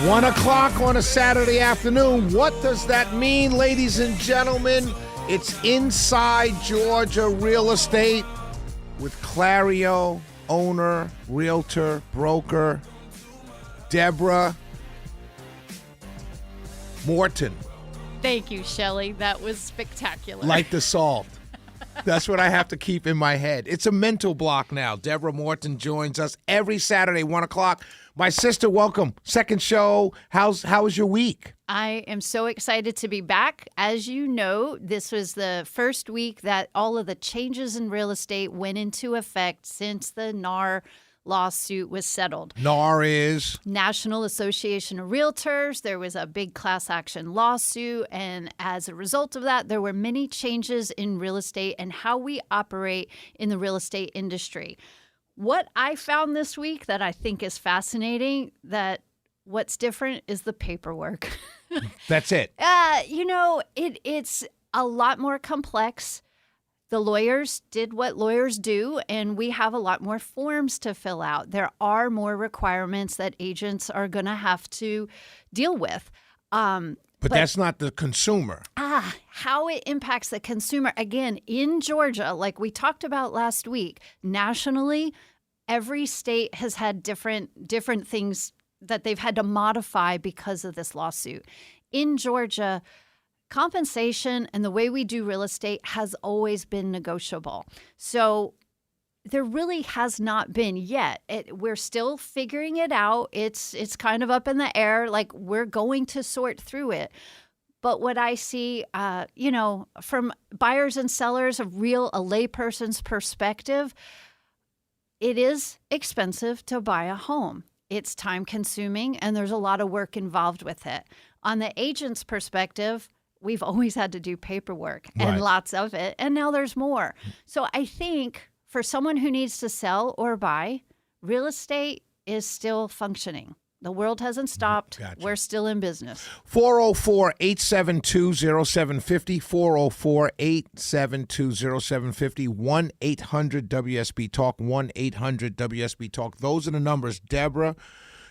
1 o'clock on a Saturday afternoon. What does that mean, ladies and gentlemen? It's Inside Georgia Real Estate with Clareo, owner, realtor, broker, Deborah, Morton. Thank you, Shelley. That was spectacular. Like the salt. That's what I have to keep in my head. It's a mental block now. Deborah Morton joins us every Saturday, 1 o'clock. My sister, welcome. Second show. How was your week? I am so excited to be back. As you know, this was the first week that all of the changes in real estate went into effect since the NAR lawsuit was settled. NAR is? National Association of Realtors. There was a big class action lawsuit, and as a result of that, there were many changes in real estate and how we operate in the real estate industry. What I found this week that I think is fascinating, that what's different is the paperwork. That's it. It's a lot more complex. The lawyers did what lawyers do, and we have a lot more forms to fill out. There are more requirements that agents are going to have to deal with. But that's not the consumer. How it impacts the consumer. Again, in Georgia, like we talked about last week, nationally, every state has had different things that they've had to modify because of this lawsuit. In Georgia, compensation and the way we do real estate has always been negotiable. So there really has not been yet. We're still figuring it out. It's kind of up in the air. Like, we're going to sort through it. But what I see, from buyers and sellers, a layperson's perspective, it is expensive to buy a home. It's time consuming, and there's a lot of work involved with it. On the agent's perspective, we've always had to do paperwork and lots of it, and now there's more. So I think for someone who needs to sell or buy, real estate is still functioning. The world hasn't stopped. Gotcha. We're still in business. 404-872-0750, 404-872-0750, 1-800-WSB-TALK, 1-800-WSB-TALK. Those are the numbers. Deborah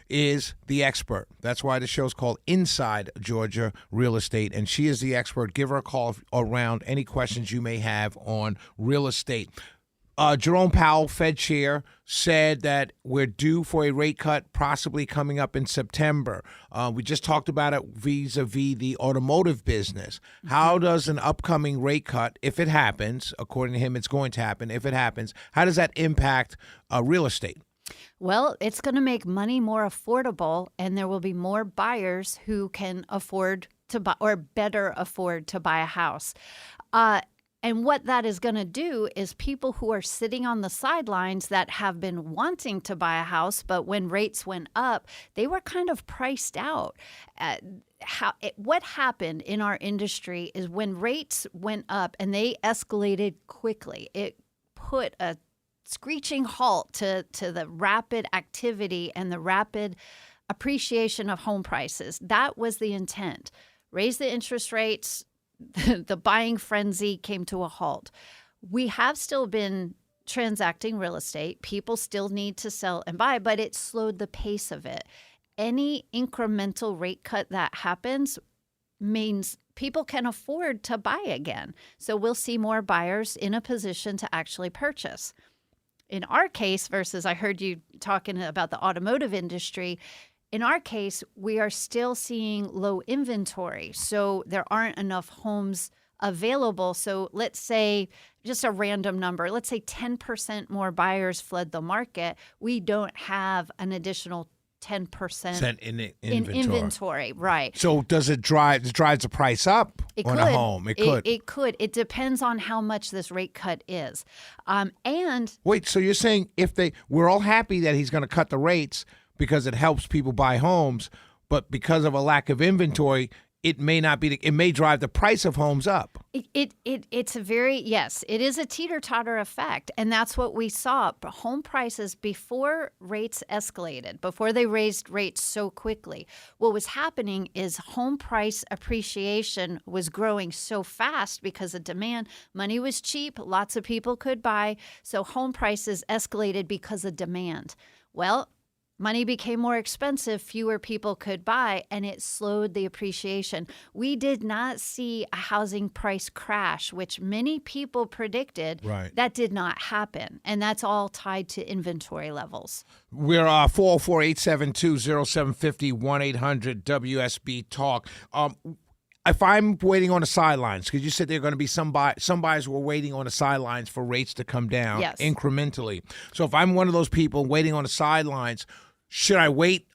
is the expert. That's why the show's called Inside Georgia Real Estate, and she is the expert. Give her a call around any questions you may have on real estate. Jerome Powell, Fed chair, said that we're due for a rate cut possibly coming up in September. We just talked about it vis-a-vis the automotive business. How does an upcoming rate cut, if it happens, according to him it's going to happen, if it happens, how does that impact real estate? Well, it's going to make money more affordable, and there will be more buyers who can afford to buy, or better afford to buy a house. And what that is going to do is people who are sitting on the sidelines that have been wanting to buy a house, but when rates went up, they were kind of priced out. What happened in our industry is when rates went up and they escalated quickly, it put a screeching halt to the rapid activity and the rapid appreciation of home prices. That was the intent. Raise the interest rates. The buying frenzy came to a halt. We have still been transacting real estate. People still need to sell and buy, but it slowed the pace of it. Any incremental rate cut that happens means people can afford to buy again. So we'll see more buyers in a position to actually purchase. In our case, versus I heard you talking about the automotive industry, in our case, we are still seeing low inventory. So there aren't enough homes available. So let's say, just a random number, let's say 10% more buyers flood the market. We don't have an additional 10% in inventory. Right. So does it drives the price up on a home? It could. It could. It depends on how much this rate cut is. And wait, so you're saying we're all happy that he's going to cut the rates because it helps people buy homes, but because of a lack of inventory, it may not be. It may drive the price of homes up. It's a yes, it is a teeter-totter effect, and that's what we saw. Home prices before rates escalated, before they raised rates so quickly, what was happening is home price appreciation was growing so fast because of demand. Money was cheap, lots of people could buy, so home prices escalated because of demand. Well, Money became more expensive, fewer people could buy, and it slowed the appreciation. We did not see a housing price crash, which many people predicted. Right. That did not happen, and that's all tied to inventory levels. We're 404-872-0750, 1-800-WSB-TALK. If I'm waiting on the sidelines, because you said there are going to be some buyers who are waiting on the sidelines for rates to come down incrementally. So if I'm one of those people waiting on the sidelines, should I wait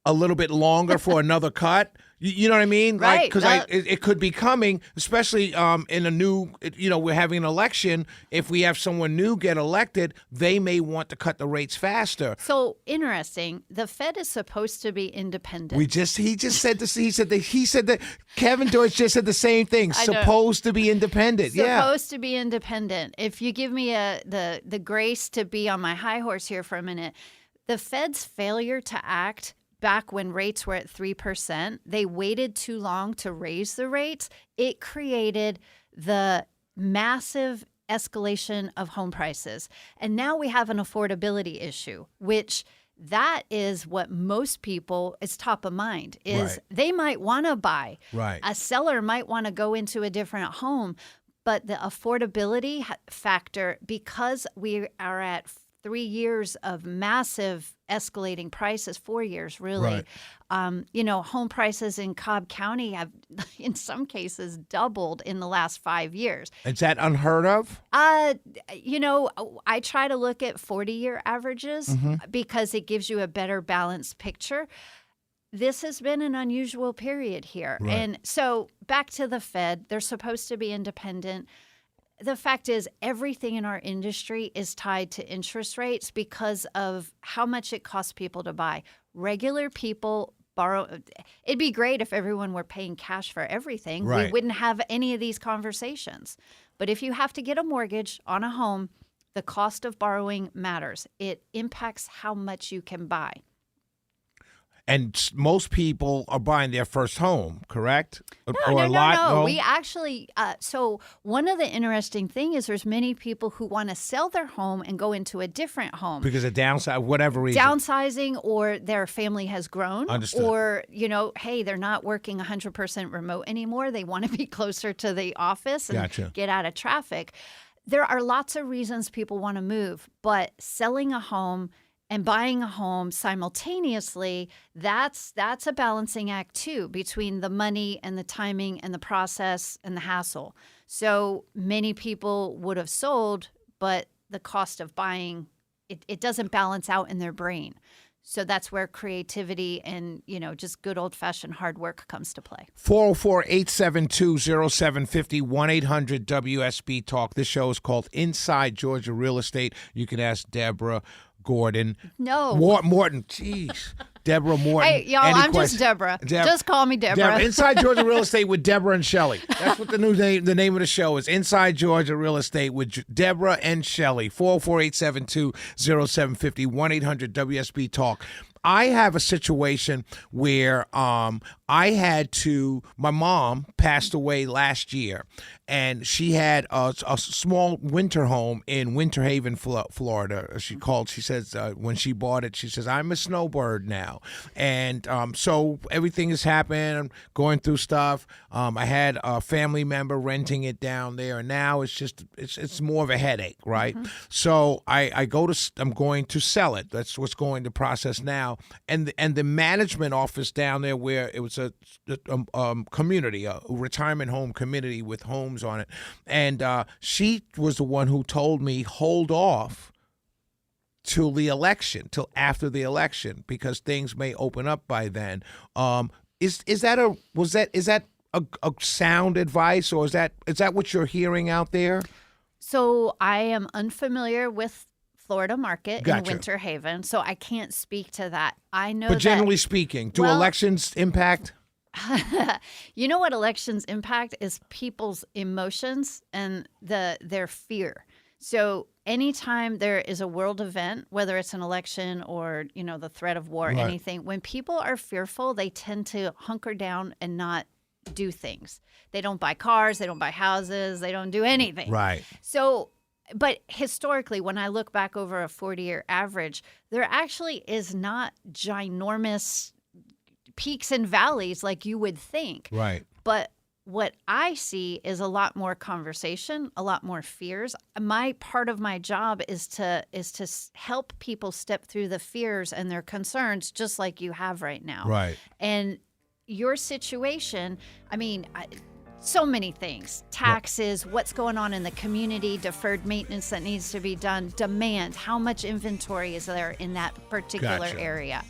a little bit longer for another cut? You know what I mean? Right. Because it could be coming, especially in a new, we're having an election. If we have someone new get elected, they may want to cut the rates faster. So interesting. The Fed is supposed to be independent. He just said this. He said that Kevin Deutsch just said the same thing. Supposed to be independent. Supposed to be independent. If you give me the grace to be on my high horse here for a minute, the Fed's failure to act back when rates were at 3%, they waited too long to raise the rates. It created the massive escalation of home prices. And now we have an affordability issue, which that is what most people is top of mind, is they might want to buy. Right. A seller might want to go into a different home, but the affordability factor, because we are at 3 years of massive escalating prices, 4 years really. Right. Home prices in Cobb County have, in some cases, doubled in the last 5 years. Is that unheard of? I try to look at 40-year averages because it gives you a better balanced picture. This has been an unusual period here. Right. And so back to the Fed, they're supposed to be independent. The fact is, everything in our industry is tied to interest rates because of how much it costs people to buy. Regular people borrow. It'd be great if everyone were paying cash for everything. Right. We wouldn't have any of these conversations. But if you have to get a mortgage on a home, the cost of borrowing matters. It impacts how much you can buy. And most people are buying their first home, correct? No. We actually, so one of the interesting thing is there's many people who want to sell their home and go into a different home. Because of whatever reason. Downsizing, or their family has grown. Understood. Or, hey, they're not working 100% remote anymore. They want to be closer to the office and get out of traffic. There are lots of reasons people want to move, but selling a home and buying a home simultaneously, that's a balancing act too, between the money and the timing and the process and the hassle. So many people would have sold, but the cost of buying, it doesn't balance out in their brain. So that's where creativity and, just good old-fashioned hard work comes to play. 404-872-0750, 1-800-WSB-TALK. This show is called Inside Georgia Real Estate. You can ask Deborah, Gordon. No. Morton. Jeez. Deborah Morton. Hey, y'all, I'm just Deborah. Just call me Deborah. Inside Georgia Real Estate with Deborah and Shelley. That's what the name of the show is. Inside Georgia Real Estate with Deborah and Shelley. 404-872-0750, 1-800-WSB-TALK. I have a situation where my mom passed away last year, and she had a small winter home in Winter Haven, Florida. She says when she bought it, she says, I'm a snowbird now. And so everything has happened. I'm going through stuff. I had a family member renting it down there, and now it's more of a headache, right? Mm-hmm. So I'm going to sell it. That's what's going to process now. And the management office down there, where it was a community, a retirement home community with homes on it, and she was the one who told me hold off till after the election, because things may open up by then. Is that a sound advice, or is that what you're hearing out there? So I am unfamiliar with Florida market Gotcha. in Winter Haven, so I can't speak to that. I know, but generally speaking, do elections impact? You know what elections impact is people's emotions and their fear. So anytime there is a world event, whether it's an election or, the threat of war, anything, when people are fearful, they tend to hunker down and not do things. They don't buy cars, they don't buy houses, they don't do anything. Right. So But historically, when I look back over a 40-year average, there actually is not ginormous peaks and valleys like you would think. Right. But what I see is a lot more conversation, a lot more fears. Part of my job is to help people step through the fears and their concerns, just like you have right now. Right. And your situation, so many things, taxes, what's going on in the community, deferred maintenance that needs to be done, demand, how much inventory is there in that particular area.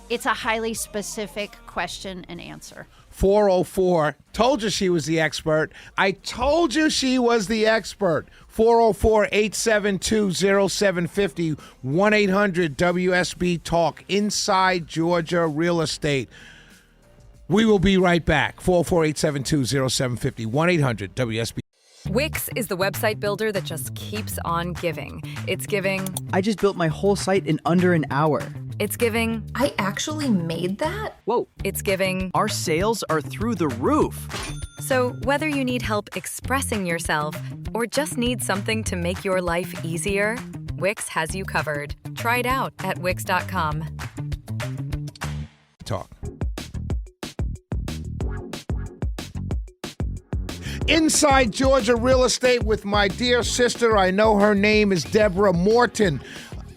It's a highly specific question and answer. 404, told you she was the expert. I told you she was the expert. 404-872-0750, 1-800-WSB-TALK, Inside Georgia Real Estate. We will be right back. 404-872-0750, 1-800-WSB. Wix is the website builder that just keeps on giving. It's giving. I just built my whole site in under an hour. It's giving. I actually made that? Whoa. It's giving. Our sales are through the roof. So whether you need help expressing yourself or just need something to make your life easier, Wix has you covered. Try it out at Wix.com. Talk. Inside Georgia Real Estate with my dear sister. I know her name is Deborah Morton,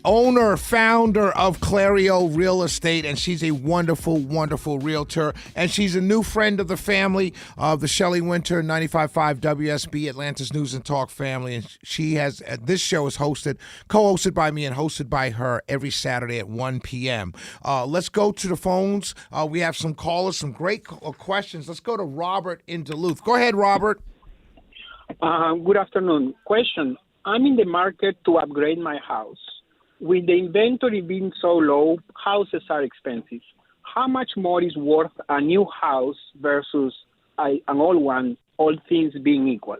owner, founder of Clareo Real Estate, and she's a wonderful, wonderful realtor. And she's a new friend of the family of the Shelley Winter 95.5 WSB Atlanta's News and Talk family. And she has, this show is co-hosted by me and hosted by her every Saturday at 1 p.m. Let's go to the phones. We have some callers, some great questions. Let's go to Robert in Duluth. Go ahead, Robert. Good afternoon. Question. I'm in the market to upgrade my house. With the inventory being so low, houses are expensive. How much more is worth a new house versus an old one, all things being equal?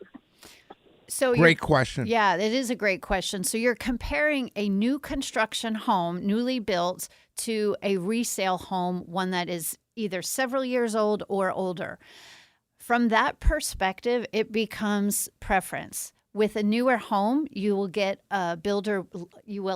So great question. Yeah, it is a great question. So you're comparing a new construction home, newly built, to a resale home, one that is either several years old or older. From that perspective, it becomes preference. With a newer home, you will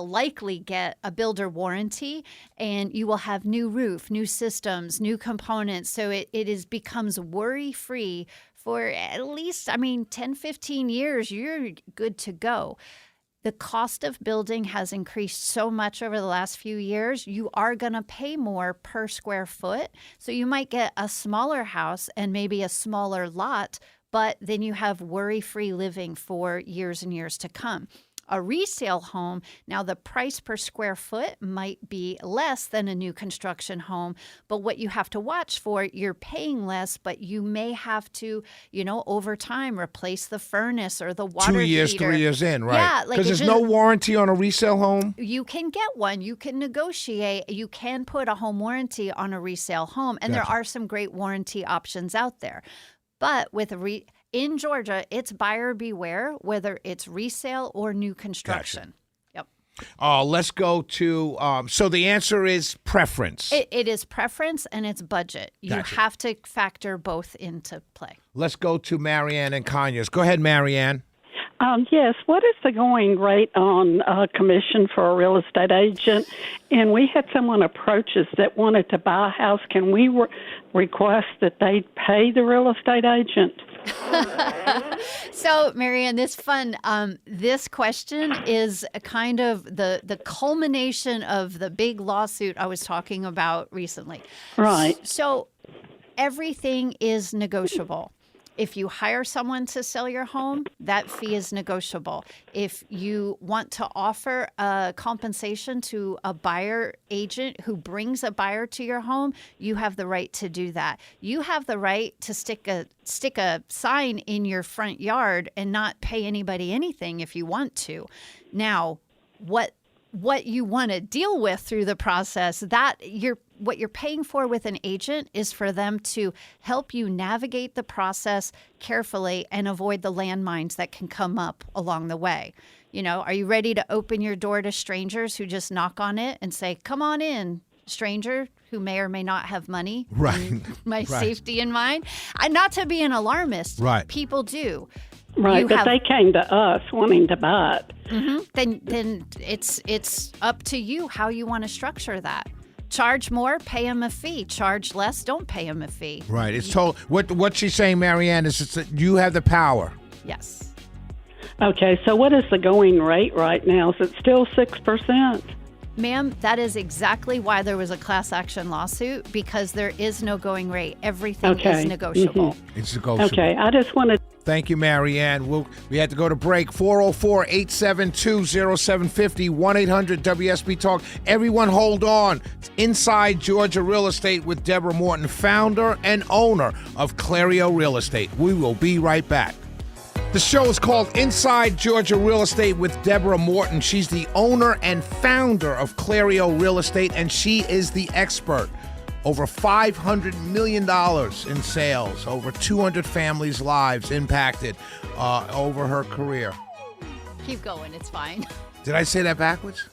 likely get a builder warranty, and you will have new roof, new systems, new components. So it becomes worry-free for at least, 10, 15 years, you're good to go. The cost of building has increased so much over the last few years. You are going to pay more per square foot. So you might get a smaller house and maybe a smaller lot, but then you have worry-free living for years and years to come. A resale home, now the price per square foot might be less than a new construction home, but what you have to watch for, you're paying less, but you may have to, over time replace the furnace or the water 2 years, heater. 3 years in, right? Yeah, because there's no warranty on a resale home. You can get one. You can negotiate. You can put a home warranty on a resale home, and there are some great warranty options out there. But with in Georgia, it's buyer beware, whether it's resale or new construction. Gotcha. Yep. Let's go to, so the answer is preference. It is preference and it's budget. You have to factor both into play. Let's go to Marianne and Conyers. Go ahead, Marianne. Yes, what is the going rate on commission for a real estate agent? And we had someone approach us that wanted to buy a house. Can we request that they pay the real estate agent? So, Marianne, this question is kind of the culmination of the big lawsuit I was talking about recently. Right. So everything is negotiable. If you hire someone to sell your home, that fee is negotiable. If you want to offer a compensation to a buyer agent who brings a buyer to your home, you have the right to do that. You have the right to stick a sign in your front yard and not pay anybody anything if you want to. Now, what you want to deal with through the process, what you're paying for with an agent is for them to help you navigate the process carefully and avoid the landmines that can come up along the way. Are you ready to open your door to strangers who just knock on it and say, "Come on in, stranger," who may or may not have money? Right. My safety in mind. Not to be an alarmist. Right. People do. Right, but they came to us wanting to buy it. Then it's up to you how you want to structure that. Charge more, pay them a fee. Charge less, don't pay them a fee. Right. It's told. What she's saying, Marianne, is that you have the power. Yes. Okay, so what is the going rate right now? Is it still 6%? Ma'am, that is exactly why there was a class action lawsuit, because there is no going rate. Everything is negotiable. It's negotiable. Okay, I just wanted... Thank you, Marianne. We had to go to break. 404-872-0750, 1-800-WSB Talk. Everyone hold on. It's Inside Georgia Real Estate with Deborah Morton, founder and owner of Clareo Real Estate. We will be right back. The show is called Inside Georgia Real Estate with Deborah Morton. She's the owner and founder of Clareo Real Estate, and she is the expert. Over $500 million in sales, over 200 families' lives impacted over her career. Keep going. It's fine. Did I say that backwards?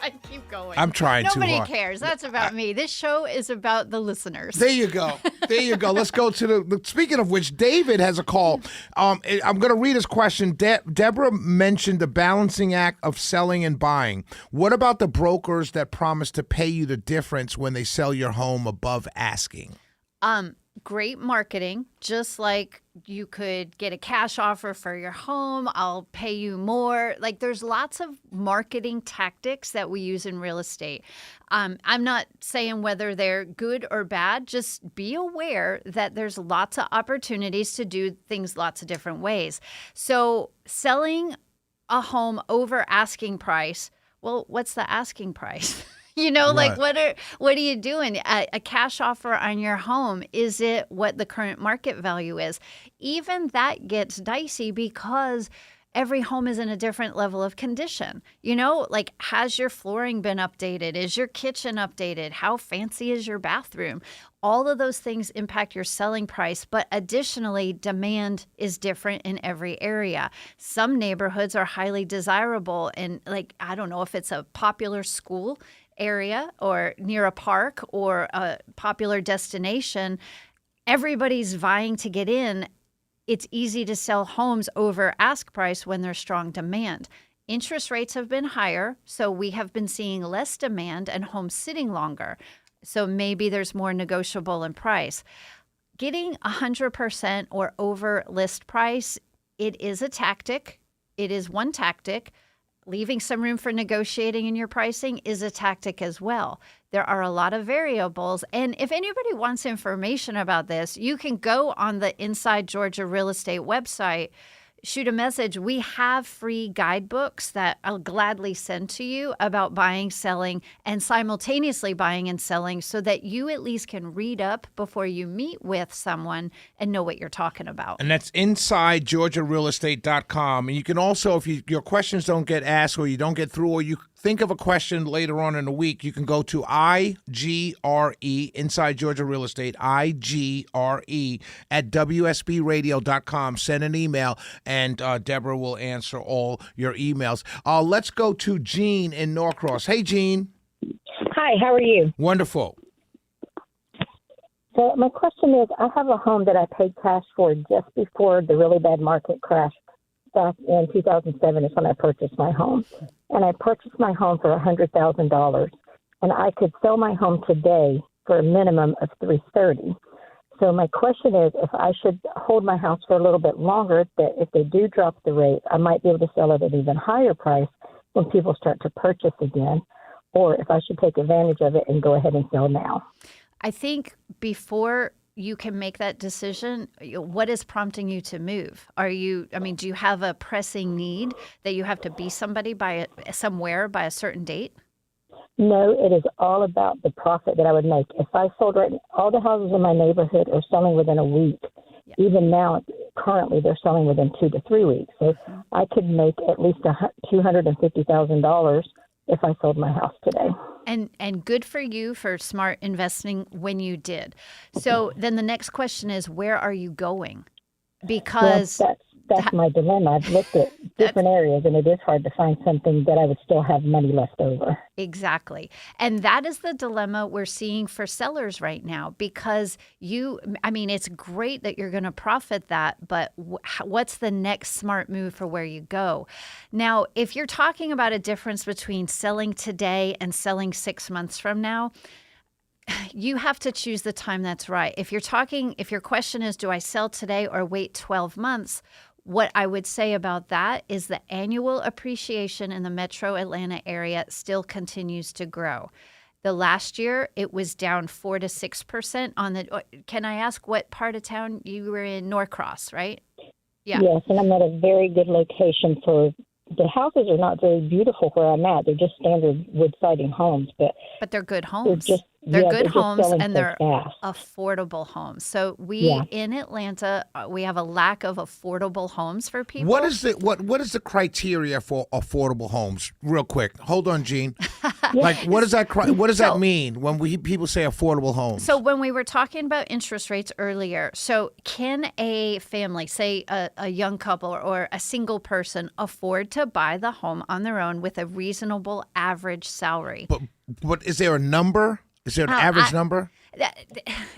I keep going. I'm trying too hard. Nobody cares. That's about me. This show is about the listeners. There you go. There you go. Let's go to the speaking of which, David has a call. I'm going to read his question. Deborah mentioned the balancing act of selling and buying. What about the brokers that promise to pay you the difference when they sell your home above asking? Great marketing, just like you could get a cash offer for your home. I'll pay you more. Like, there's lots of marketing tactics that we use in real estate. I'm not saying whether they're good or bad. Just be aware that there's lots of opportunities to do things lots of different ways. So selling a home over asking price, well, what's the asking price? Like, what are you doing? A cash offer on your home, is it what the current market value is? Even that gets dicey because every home is in a different level of condition. Like, has your flooring been updated? Is your kitchen updated? How fancy is your bathroom? All of those things impact your selling price, but additionally, demand is different in every area. Some neighborhoods are highly desirable, and I don't know if it's a popular school area or near a park or a popular destination. Everybody's vying to get in. It's easy to sell homes over ask price when there's strong demand. Interest rates have been higher, so we have been seeing less demand and homes sitting longer. So maybe there's more negotiable in price. Getting 100% or over list price, it is a tactic. It is one tactic. Leaving some room for negotiating in your pricing is a tactic as well. There are a lot of variables. And if anybody wants information about this, you can go on the Inside Georgia Real Estate website, shoot a message. We have free guidebooks that I'll gladly send to you about buying, selling, and simultaneously buying and selling so that you at least can read up before you meet with someone and know what you're talking about. And that's InsideGeorgiaRealEstate.com. And you can also, if your questions don't get asked or you don't get through, or you think of a question later on in the week, you can go to IGRE, Inside Georgia Real Estate, IGRE, at WSBRadio.com. Send an email, and Deborah will answer all your emails. Let's go to Jean in Norcross. Hey, Jean. Hi, how are you? Wonderful. So my question is, I have a home that I paid cash for just before the really bad market crashed. Back in 2007 is when I purchased my home. And I purchased my home for $100,000. And I could sell my home today for a minimum of $330,000. So my question is, if I should hold my house for a little bit longer, that if they do drop the rate, I might be able to sell it at an even higher price when people start to purchase again, or if I should take advantage of it and go ahead and sell now. I think before you can make that decision, what is prompting you to move? Do you have a pressing need that you have to be somewhere by a certain date? No, it is all about the profit that I would make. If I sold all the houses in my neighborhood are selling within a week. Yeah. Even now, currently, they're selling within 2 to 3 weeks. So I could make at least $250,000 if I sold my house today. And good for you for smart investing when you did. So then the next question is, where are you going? Because That's my dilemma. I've looked at different areas, and it is hard to find something that I would still have money left over. Exactly. And that is the dilemma we're seeing for sellers right now, because it's great that you're going to profit that, but what's the next smart move for where you go? Now, if you're talking about a difference between selling today and selling 6 months from now, you have to choose the time that's right. If your question is, do I sell today or wait 12 months? What I would say about that is the annual appreciation in the metro Atlanta area still continues to grow. The last year, it was down 4 to 6% on the. Can I ask what part of town you were in? Norcross, right? Yeah. Yes, and I'm at a very good location for. The houses are not very beautiful where I'm at. They're just standard wood siding homes, but they're good homes. They're good homes, and they're fast. affordable homes. So in Atlanta, we have a lack of affordable homes for people. What is the criteria for affordable homes? Real quick, hold on, Jean. Like, what does that mean when people say affordable homes? So when we were talking about interest rates earlier, so can a family, say a young couple or a single person, afford to buy the home on their own with a reasonable average salary? But is there a number? Is there an average number?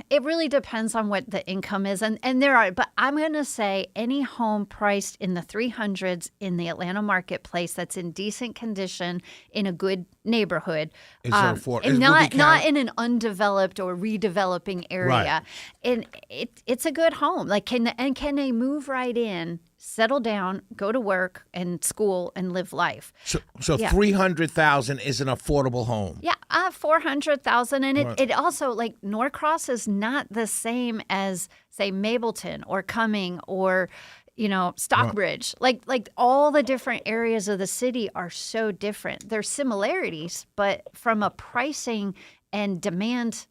It really depends on what the income is. And there are, but I'm going to say any home priced in the 300s in the Atlanta marketplace that's in decent condition in a good neighborhood. And not in an undeveloped or redeveloping area. Right. And it's a good home. Like, can they move right in, settle down, go to work and school and live life? So 300,000 is an affordable home. Yeah, 400,000, and it also, like, Norcross is not the same as, say, Mableton or Cumming or Stockbridge. Like all the different areas of the city are so different. There's similarities, but from a pricing and demand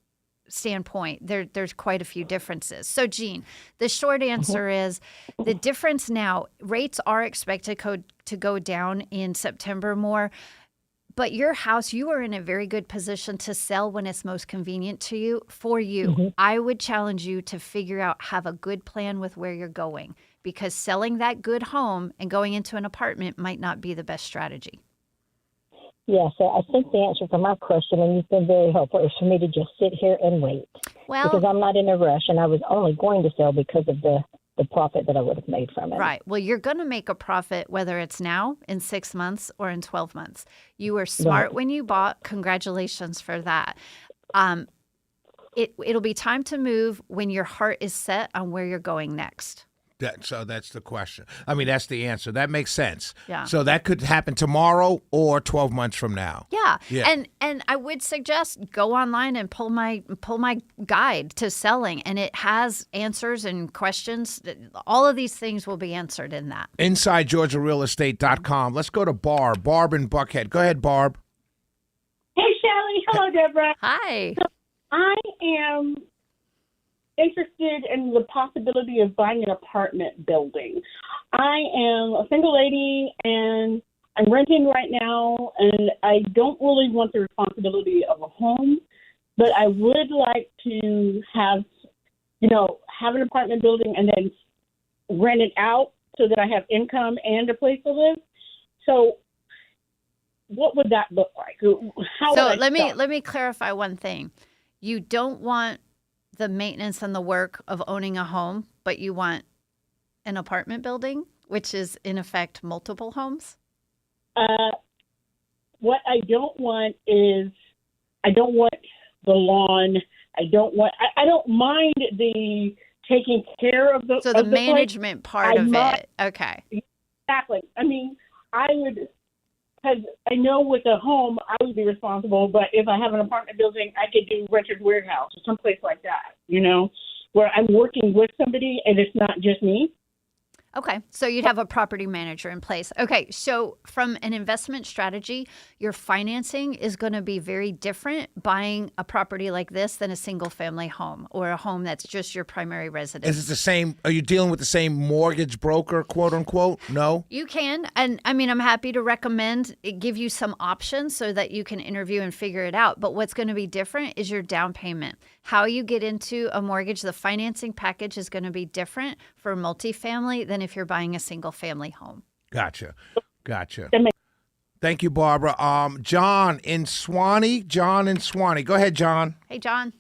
standpoint, there's quite a few differences. So, Jean, the short answer is the difference now, rates are expected to go down in September more. But your house, you are in a very good position to sell when it's most convenient to you. For you, I would challenge you to figure out, have a good plan with where you're going, because selling that good home and going into an apartment might not be the best strategy. Yeah, so I think the answer to my question, and you've been very helpful, is for me to just sit here and wait. Well, because I'm not in a rush, and I was only going to sell because of the profit that I would have made from it. Right. Well, you're going to make a profit whether it's now, in 6 months, or in 12 months. You were smart when you bought. Congratulations for that. It'll be time to move when your heart is set on where you're going next. So that's the question. I mean, that's the answer. That makes sense. Yeah. So that could happen tomorrow or 12 months from now. Yeah. Yeah. And I would suggest go online and pull my guide to selling, and it has answers and questions. All of these things will be answered in that. InsideGeorgiaRealEstate.com. Let's go to Barb. Barb in Buckhead. Go ahead, Barb. Hey, Shelley. Hello, Deborah. Hi. So I am interested in the possibility of buying an apartment building. I am a single lady, and I'm renting right now, and I don't really want the responsibility of a home, but I would like to have an apartment building and then rent it out so that I have income and a place to live. So what would that look like? Let me clarify one thing. You don't want the maintenance and the work of owning a home, but you want an apartment building, which is in effect multiple homes? What I don't want is, I don't want the lawn. I don't mind the taking care of the. So the management part of it. Okay. Exactly. I mean, I would, because I know with a home I would be responsible, but if I have an apartment building, I could do renter's warehouse or someplace like that, where I'm working with somebody and it's not just me. Okay, so you'd have a property manager in place. Okay, so from an investment strategy, your financing is going to be very different buying a property like this than a single family home or a home that's just your primary residence. Is it the same? Are you dealing with the same mortgage broker, quote unquote? No? You can. And I mean, I'm happy to recommend give you some options so that you can interview and figure it out. But what's going to be different is your down payment. How you get into a mortgage, the financing package is going to be different for multifamily than if you're buying a single family home. Gotcha. Thank you, Barbara. John in Suwanee. Go ahead, John. Hey, John.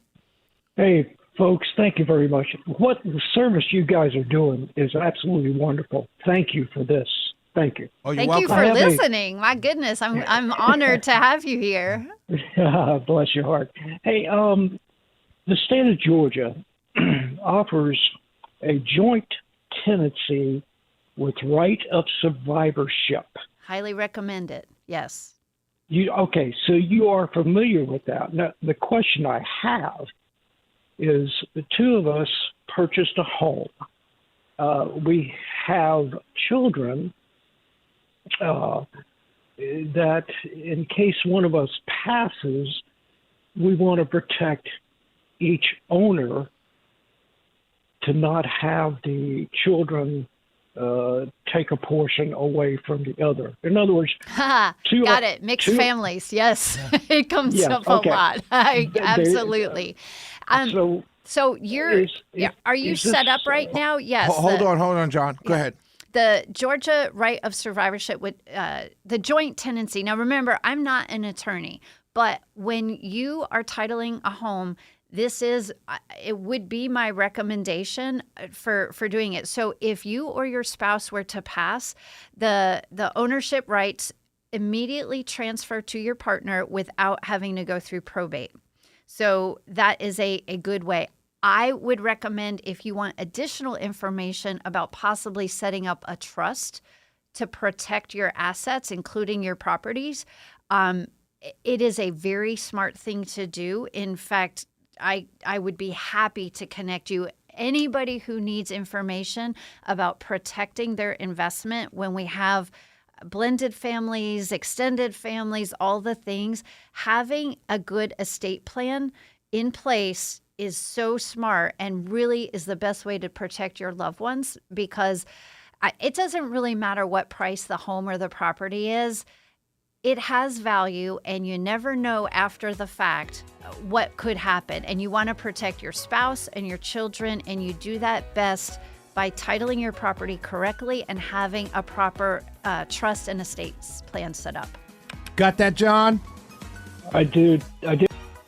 Hey, folks, thank you very much. What the service you guys are doing is absolutely wonderful. Thank you for this. Thank you. Oh, you're Thank welcome. you for listening. My goodness, I'm honored to have you here. Bless your heart. Hey, the state of Georgia offers a joint tenancy with right of survivorship. Highly recommend it. Yes. Okay, so you are familiar with that. Now, the question I have is the two of us purchased a home. We have children that in case one of us passes, we want to protect each owner to not have the children take a portion away from the other. In other words, Got it. Mixed families. Yes. It comes up a lot. Absolutely. So you're are you set up right now? Yes. Hold on, John. Go ahead. The Georgia right of survivorship with the joint tenancy. Now, remember, I'm not an attorney, but when you are titling a home, it would be my recommendation for doing it. So if you or your spouse were to pass, the ownership rights immediately transfer to your partner without having to go through probate. So that is a good way. I would recommend, if you want additional information about possibly setting up a trust to protect your assets, including your properties, it is a very smart thing to do. In fact, I would be happy to connect you. Anybody who needs information about protecting their investment when we have blended families, extended families, all the things, having a good estate plan in place is so smart and really is the best way to protect your loved ones, because it doesn't really matter what price the home or the property is. It has value, and you never know after the fact what could happen. And you want to protect your spouse and your children, and you do that best by titling your property correctly and having a proper trust and estates plan set up. Got that, John? I did.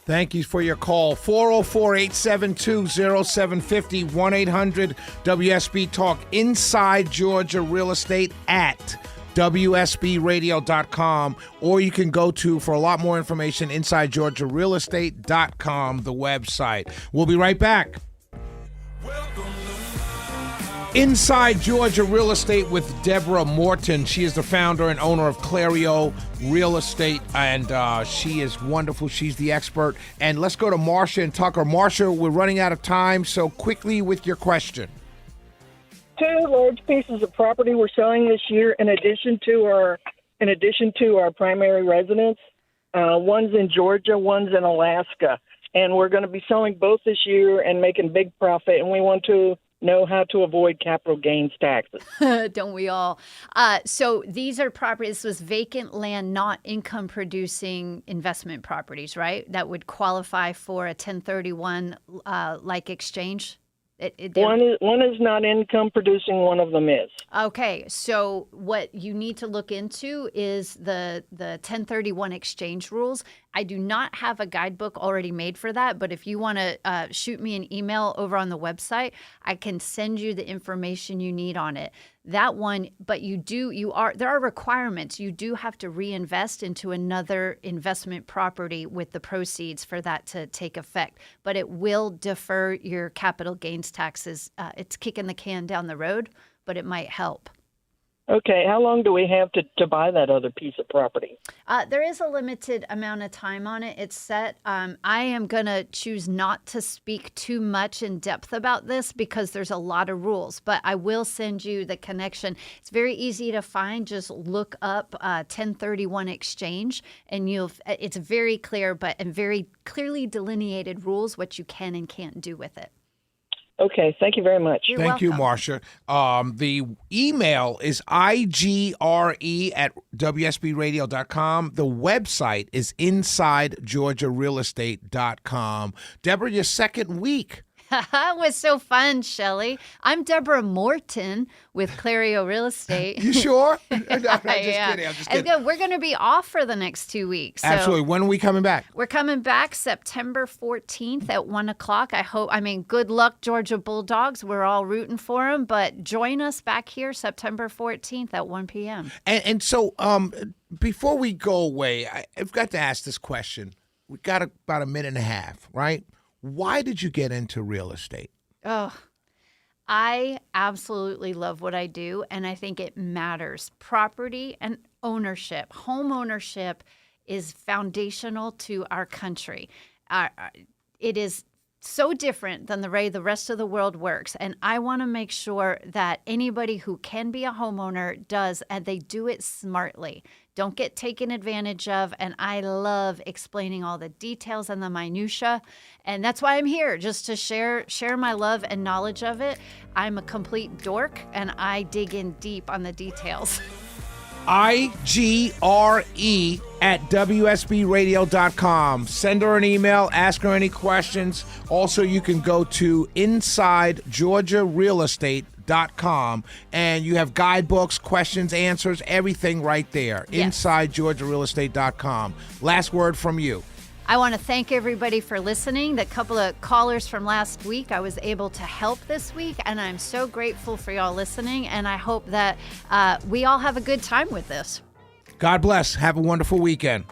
Thank you for your call. 404-872-0750, 1-800-WSB Talk. Inside Georgia Real Estate at WSBradio.com, or you can go to, for a lot more information, InsideGeorgiaRealEstate.com, the website. We'll be right back. Inside Georgia Real Estate with Deborah Morton. She is the founder and owner of Clareo Real Estate, and she is wonderful. She's the expert. And let's go to Marsha and Tucker. Marsha, we're running out of time, so quickly with your question. 2 large pieces of property we're selling this year in addition to our primary residence. One's in Georgia, one's in Alaska, and we're going to be selling both this year and making big profit, and we want to know how to avoid capital gains taxes. Don't we all? So these are properties. This was vacant land, not income producing investment properties, right? That would qualify for a 1031 like exchange. One is not income producing, one of them is. Okay, so what you need to look into is the 1031 exchange rules. I do not have a guidebook already made for that, but if you want to shoot me an email over on the website, I can send you the information you need on it. That one, but there are requirements. You do have to reinvest into another investment property with the proceeds for that to take effect, but it will defer your capital gains taxes. It's kicking the can down the road, but it might help. Okay, how long do we have to buy that other piece of property? There is a limited amount of time on it. It's set. I am going to choose not to speak too much in depth about this because there's a lot of rules, but I will send you the connection. It's very easy to find. Just look up 1031 exchange, and it's very clear and very clearly delineated rules what you can and can't do with it. Okay, thank you very much. Thank you, Marsha. The email is igre@wsbradio.com. The website is InsideGeorgiaRealEstate.com. Deborah, your second week It was so fun, Shelley. I'm Deborah Morton with Clareo Real Estate. You sure? No, I'm just Yeah. kidding. I'm just And kidding. good, we're going to be off for the next 2 weeks. So Absolutely. When are we coming back? we're coming back September 14th at 1 o'clock. Good luck, Georgia Bulldogs. We're all rooting for them, but join us back here September 14th at 1 p.m. And so before we go away, I've got to ask this question. We got about a minute and a half, right? Why did you get into real estate? Oh, I absolutely love what I do, and I think it matters. Property and ownership, home ownership is foundational to our country. It is so different than the way the rest of the world works. And I want to make sure that anybody who can be a homeowner does, and they do it smartly. Don't get taken advantage of. And I love explaining all the details and the minutia. And that's why I'm here, just to share my love and knowledge of it. I'm a complete dork, and I dig in deep on the details. IGRE@WSBradio.com. Send her an email, ask her any questions. Also, you can go to InsideGeorgiaRealEstate.com, and you have guidebooks, questions, answers, everything right there. Yes. InsideGeorgiaRealEstate.com. Last word from you. I want to thank everybody for listening. The couple of callers from last week, I was able to help this week, and I'm so grateful for y'all listening, and I hope that we all have a good time with this. God bless. Have a wonderful weekend.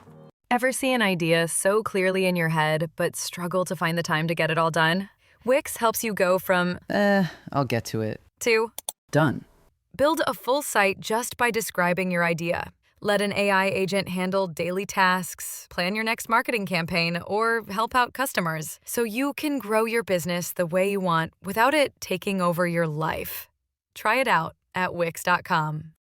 Ever see an idea so clearly in your head, but struggle to find the time to get it all done? Wix helps you go from, I'll get to it. to Done. build a full site just by describing your idea. Let an AI agent handle daily tasks, plan your next marketing campaign, or help out customers so you can grow your business the way you want without it taking over your life. Try it out at Wix.com.